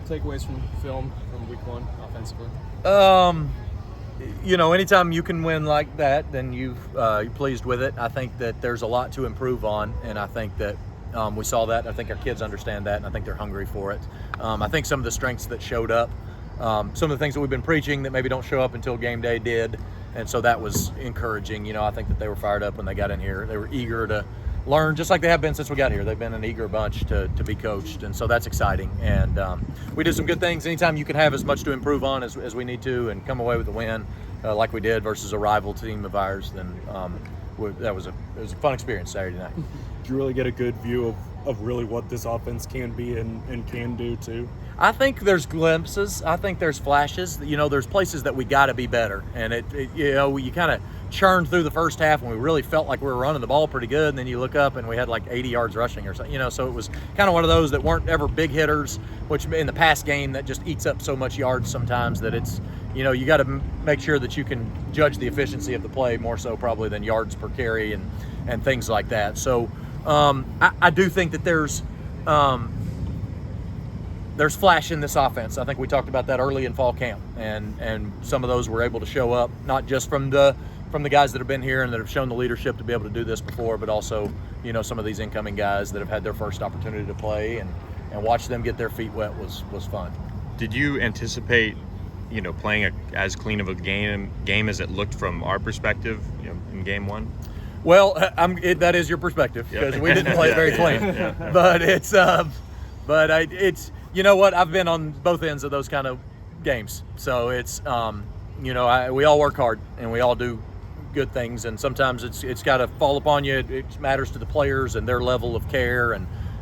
takeaways from film from week one offensively? Anytime you can win like that, then you're pleased with it. I think that there's a lot to improve on, and I think that we saw that. I think our kids understand that, and I think they're hungry for it. I think some of the strengths that showed up, some of the things that we've been preaching that maybe don't show up until game day did, and so that was encouraging. I think that they were fired up when they got in here. They were eager to learn, just like they have been since we got here. They've been an eager bunch to be coached, and so that's exciting. And we did some good things. Anytime you can have as much to improve on as we need to and come away with a win like we did versus a rival team of ours, then it was a fun experience Saturday night. Did you really get a good view of really what this offense can be and can do too? I think there's glimpses. I think there's flashes. There's places that we got to be better. And you kind of churned through the first half and we really felt like we were running the ball pretty good. And then you look up and we had like 80 yards rushing or something. So it was kind of one of those that weren't ever big hitters, which in the past game that just eats up so much yards sometimes that it's, you got to make sure that you can judge the efficiency of the play more so probably than yards per carry and things like that. So I do think that there's flash in this offense. I think we talked about that early in fall camp, and some of those were able to show up, not just from the guys that have been here and that have shown the leadership to be able to do this before, but also, some of these incoming guys that have had their first opportunity to play and watch them get their feet wet was fun. Did you anticipate, playing as clean of a game as it looked from our perspective, in game one? Well, that is your perspective because we didn't play it very clean, but it's you know what? I've been on both ends of those kind of games. So it's, we all work hard and we all do good things. And sometimes it's got to fall upon you. It matters to the players and their level of care.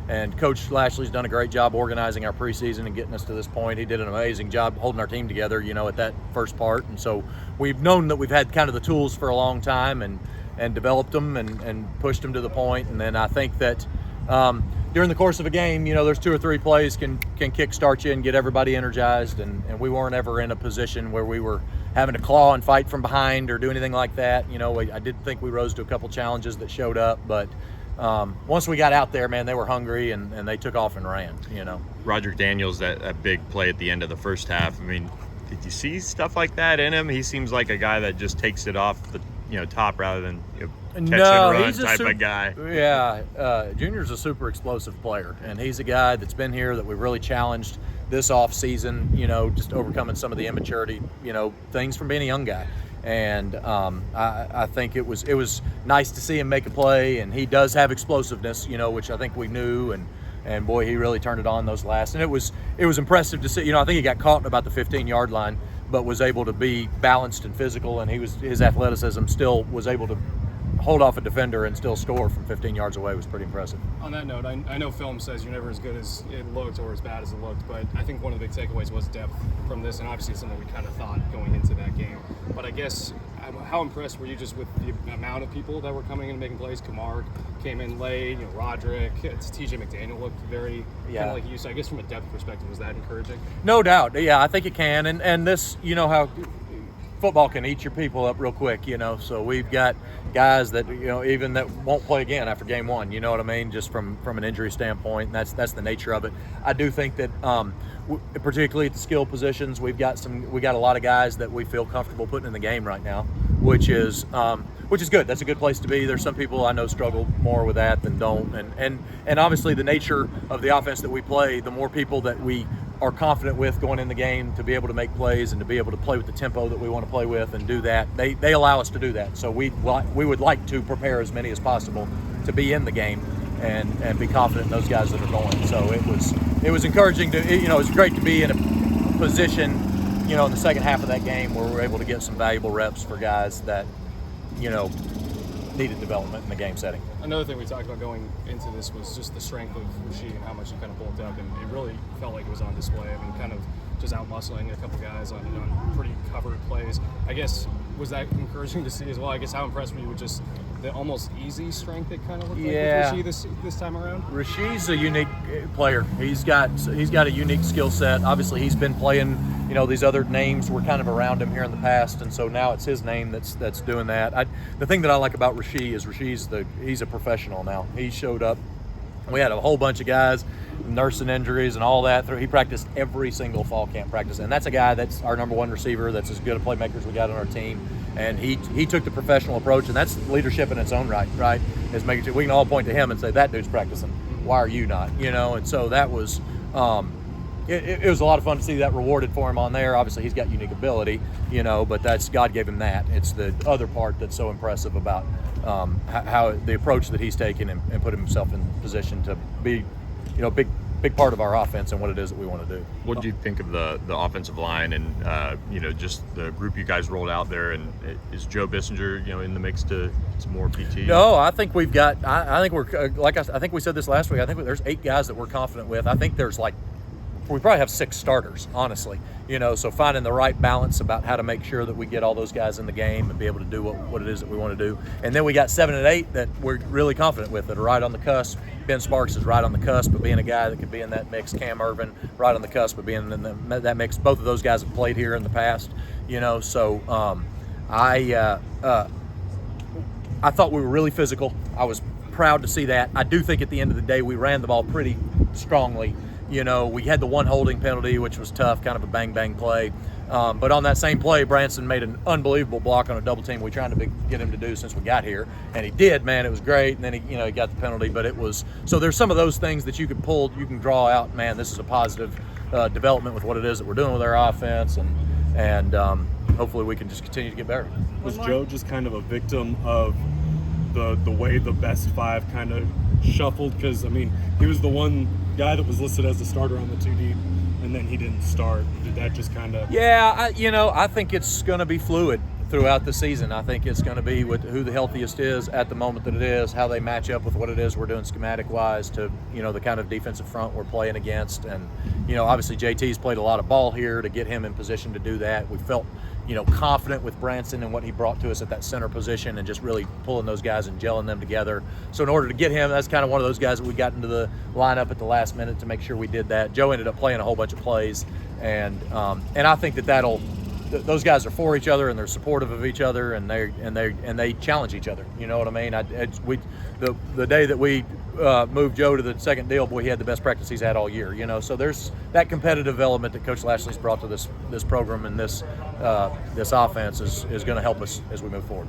And Coach Lashley's done a great job organizing our preseason and getting us to this point. He did an amazing job holding our team together, at that first part. And so we've known that we've had kind of the tools for a long time and developed them and pushed them to the point. And then I think that during the course of a game, there's 2 or 3 plays can kickstart you and get everybody energized, and we weren't ever in a position where we were having to claw and fight from behind or do anything like that. I did think we rose to a couple challenges that showed up, but once we got out there, man, they were hungry and they took off and ran. Roger Daniels, that big play at the end of the first half. I mean, did you see stuff like that in him? He seems like a guy that just takes it off the top rather than catch and run he's type of guy. Yeah, Junior's a super explosive player, and he's a guy that's been here that we've really challenged this off season. Just overcoming some of the immaturity, things from being a young guy. And I think it was nice to see him make a play, and he does have explosiveness, which I think we knew, and boy, he really turned it on those last. And it was impressive to see. I think he got caught about the 15-yard line, but was able to be balanced and physical, and his athleticism still was able to hold off a defender and still score from 15 yards away was pretty impressive. On that note, I know film says you're never as good as it looked or as bad as it looked, but I think one of the big takeaways was depth from this, and obviously something we kind of thought going into that game. But I guess, how impressed were you just with the amount of people that were coming in and making plays? Kamar came in late, Roderick, TJ McDaniel looked very kind of like you. So I guess from a depth perspective, was that encouraging? No doubt. Yeah, I think it can. And this, how football can eat your people up real quick, so we've got guys that, even that won't play again after game one, you know what I mean, just from an injury standpoint, and that's the nature of it. I do think that particularly at the skill positions, we got a lot of guys that we feel comfortable putting in the game right now, which is good. That's a good place to be. There's some people I know struggle more with that than don't, and obviously the nature of the offense that we play, the more people that we are confident with going in the game to be able to make plays and to be able to play with the tempo that we want to play with and do that, they allow us to do that. So we would like to prepare as many as possible to be in the game and be confident in those guys that are going. So it was encouraging to, it was great to be in a position, in the second half of that game where we were able to get some valuable reps for guys that, needed development in the game setting. Another thing we talked about going into this was just the strength of Rasheed and how much he kind of bulked up, and it really felt like it was on display. I mean, kind of just out muscling a couple guys on pretty covered plays. I guess, was that encouraging to see as well? I guess, how impressed were you with just the almost easy strength it kind of looked like with Rasheed this time around? Rasheed's a unique player. He's got a unique skill set. Obviously, he's been playing. These other names were kind of around him here in the past, and so now it's his name that's doing that. The thing that I like about Rasheed is he's a professional now. He showed up We had a whole bunch of guys nursing injuries and all that. He practiced every single fall camp practice, and that's a guy that's our number one receiver. That's as good a playmaker as we got on our team, and he took the professional approach, and that's leadership in its own right. Right, is making sure we can all point to him and say that dude's practicing. Why are you not? And so that was. It was a lot of fun to see that rewarded for him on there. Obviously, he's got unique ability, but that's God gave him that. It's the other part that's so impressive about how the approach that he's taken and put himself in position to be, big part of our offense and what it is that we want to do. What do you think of the offensive line and just the group you guys rolled out there? And is Joe Bissinger in the mix to some more PT? No, I think we've got. I think we're I think we said this last week. I think there's 8 guys that we're confident with. I think there's we probably have 6 starters, honestly. So finding the right balance about how to make sure that we get all those guys in the game and be able to do what it is that we want to do. And then we got 7 and 8 that we're really confident with that are right on the cusp. Ben Sparks is right on the cusp of being a guy that could be in that mix. Cam Irvin right on the cusp of being in that mix. Both of those guys have played here in the past. So I thought we were really physical. I was proud to see that. I do think at the end of the day we ran the ball pretty strongly. We had the one holding penalty, which was tough, kind of a bang-bang play. But on that same play, Branson made an unbelievable block on a double team we tried to get him to do since we got here. And he did, man. It was great. And then he got the penalty. But it was – so there's some of those things that you can pull, you can draw out. Man, this is a positive development with what it is that we're doing with our offense. And hopefully we can just continue to get better. Was Joe just kind of a victim of the way the best 5 kind of shuffled? Because, he was the one guy that was listed as the starter on the 2 deep, and then he didn't start. Did that just kind of... Yeah, I think it's going to be fluid throughout the season. I think it's going to be with who the healthiest is at the moment that it is, how they match up with what it is we're doing schematic-wise to, the kind of defensive front we're playing against. And, obviously JT's played a lot of ball here to get him in position to do that. We felt, confident with Branson and what he brought to us at that center position and just really pulling those guys and gelling them together. So in order to get him, that's kind of one of those guys that we got into the lineup at the last minute to make sure we did that. Joe ended up playing a whole bunch of plays, and I think those guys are for each other and they're supportive of each other and they challenge each other. You know what I mean? The day that we moved Joe to the second deal, boy, he had the best practice he's had all year. So there's that competitive element that Coach Lashley's brought to this program and this offense is going to help us as we move forward.